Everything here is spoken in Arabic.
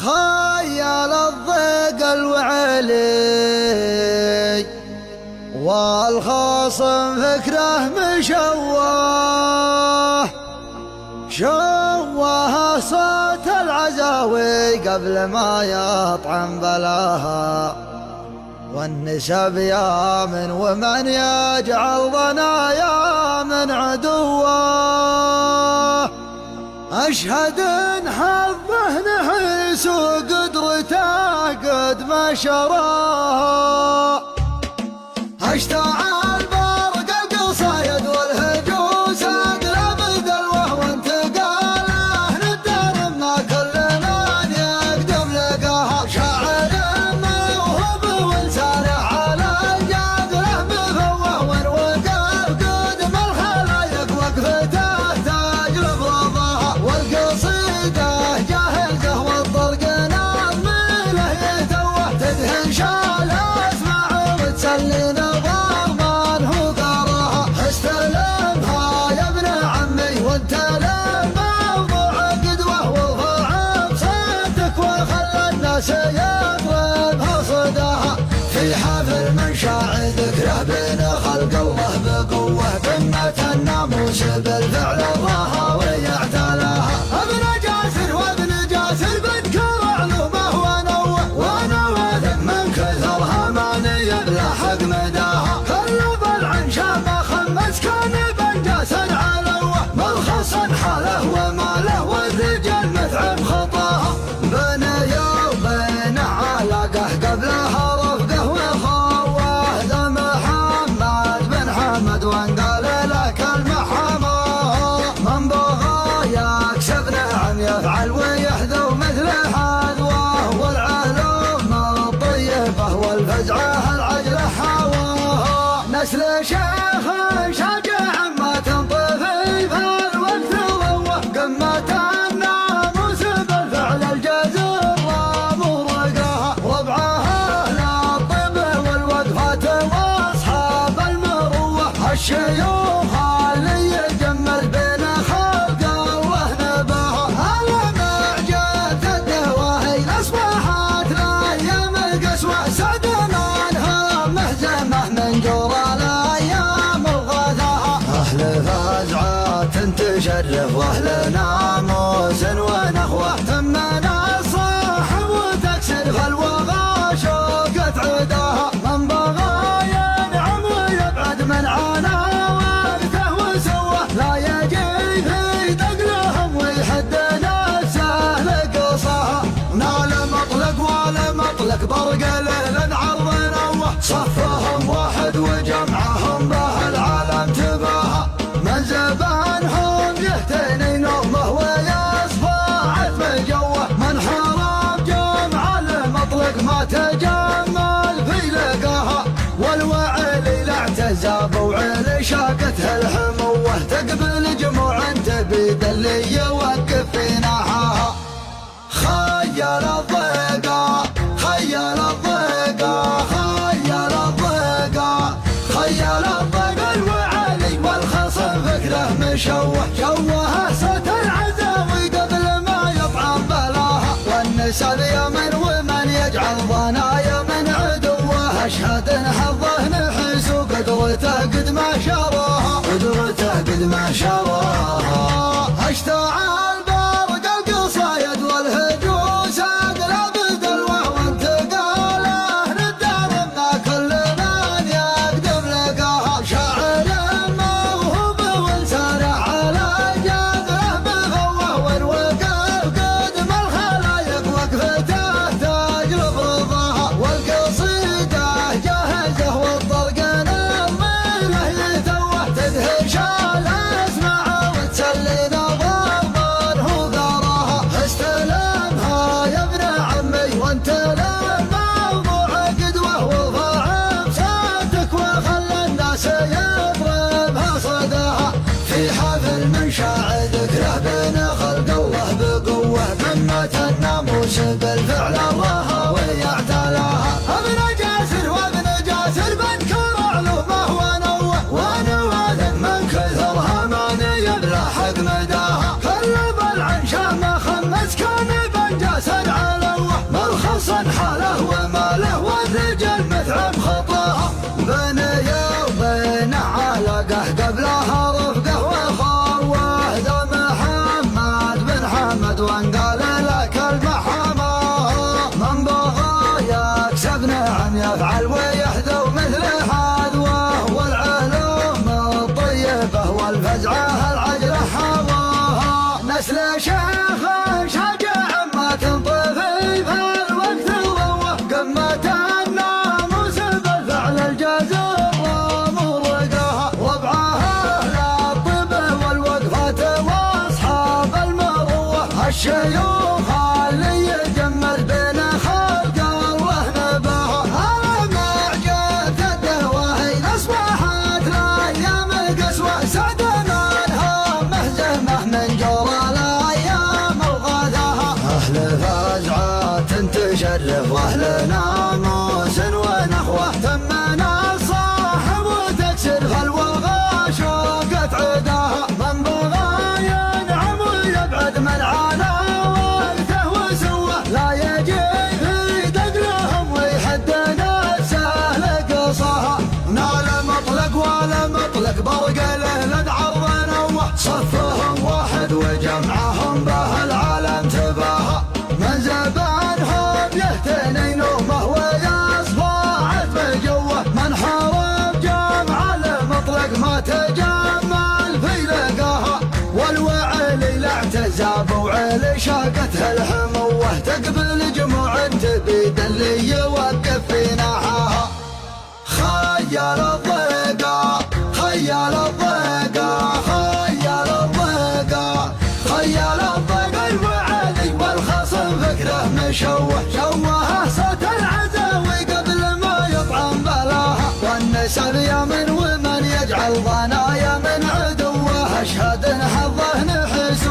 خيال الضيق الوعلي والخصم فكره مشوه، شوه صوت العزاوي قبل ما يطعم بلاها، والنسب يا من ومن يجعل ضنايا من عدوه. أشهد إن حظه نحس وقدرته قد ما شراه، اشتعل برق القصايد والهجوس أقلب دلوه وانتقاله، ندربنا كل من يقدم لقاها، شاعر موهوب وانسانح على الجادله مفوه، والوقف قدم الخلايق وقفته تاج لفظها، والقصيده جاهزه والطلق نظمله يتوه، تدهن شال اسمع وتسلي نظام هو قراها، استلمها يا ابن عمي وانت للموضوع قدوه، وارفع بصوتك وخلى الناس يضربها صداها، في حفل من شاع ذكره بين خلق الله بقوه، قمة الناموس بالفعل ضاها ويعتلاها، ابن جاسر وابن جاسر بنكر علومه ونوه، ونوه من كثرها ماني يلحق مداها، كل ضلع شامه خمس كان بنجاسر علوه، ملخص حاله وماله والرجال متعب خطاها، بين يومين علاقه قبلها رفقه وخوه، ذا محمد بن حمد وانقال لك المحاماه، من بغى يكسب نعم يفعل ويحذو مثل حذوه، والعلوم الطيبه والفزعه العجل حواها، نسل شيخ شجاع ما تنطفي فالوقت ضوه، قمة الناموس بالفعل الجزر مرقاها، ربعها للطب والوقفات واصحاب المروه، الشيوخ اللي يجمل بين خلق الله نباها، على معجة الدواهي اصبحت الايام القسوه، سعد منها مهزمه من جرى الايام وغداها، اهل فزعات تشرف واهل ناموس ونخوه، ثمنا الصاحب وتكسر فالوغى شوقت عداها، من بغى ينعم ويبعد من عانى ورثه وسوه، لا يجي في دقلهم ويحد نفسه لقصاها، نال مطلق ولا مطلق برق ليل عرض نوه، صفهم واحد وجمعهم به العالم تباها، من زبانهم يهتني نومه ويصفى عتم جوه، من حرام جمع المطلق ما تجمل في لقاها، والوعلي لا اعتزى بوعلي شاقته الحموه، تقبل جموع تبيد اللي يوقف في نحاها، خيال الضيقه خيال الضيقه خيال الضيقه خيال الضيقه الوعلي والخصم فكره مشوه، شوه صوت العزاوي قبل ما يطعم بلاها، والنسب يمن ومن يجعل ضنايا من عدوه، اشهد ان حظه نحس وقدرته قد ما شراها، قدرته قد ما شراها، اشتعل برق القصايد والهجوس اقلب دلوه وانتقاله، ندربنا كل من يقدم لقاها، شاعر موهوب وانسانح على جذره مفوه، والوقف قدم الخلايق وقفته تاج لفظها، والقصيده جاهزه والطلق نظمله يتوه، تدهن شال اسمع وتسلي نظام هو قراها، استلمها يا ابن عمي وانت للموضوع قدوه، وارفع بصوتك وخلى الناس يضربها صداها، في حفل من شاع ذكره بين خلق الله بقوه، قمة الناموس بالفعل ضاها ويعتلاها، ابن جاسر وابن جاسر بنكر علومه ونوه، ونوه من كثرها ماني يلحق مداها، كل ضلع شامه خمس كان بنجاسر علوه، فزعات تشرف واهلنا موس ونخوه تمنا الصاحب وتكسر خلوه شوقت عداها من بغى ينعم ويبعد من عانى ورثه وسوه لا يجي في دقلهم ويحدنا السهل قصاها نال مطلق ولا مطلق برق له عرض نوه صفهم واحد وجمعهم به العالم تباها من زبانهم يهتني نومه ويصفى عذب جوه من حارب جمع المطلق ما تجمل في لقاها والوعلي لا اعتزاب وعلي شاقتها الحموه تقبل جموع تبيد اللي يوقف في ناحاها خيال الضيقه خيال الضيقه خيال الضيقه خيال الضيقه الوعلي والخصم فكره مشوه شوه صوت العزاوي قبل ما يطعم بلاها والنسب يمن ومن يجعل ضنايا من عدوه اشهد ان حظه نحس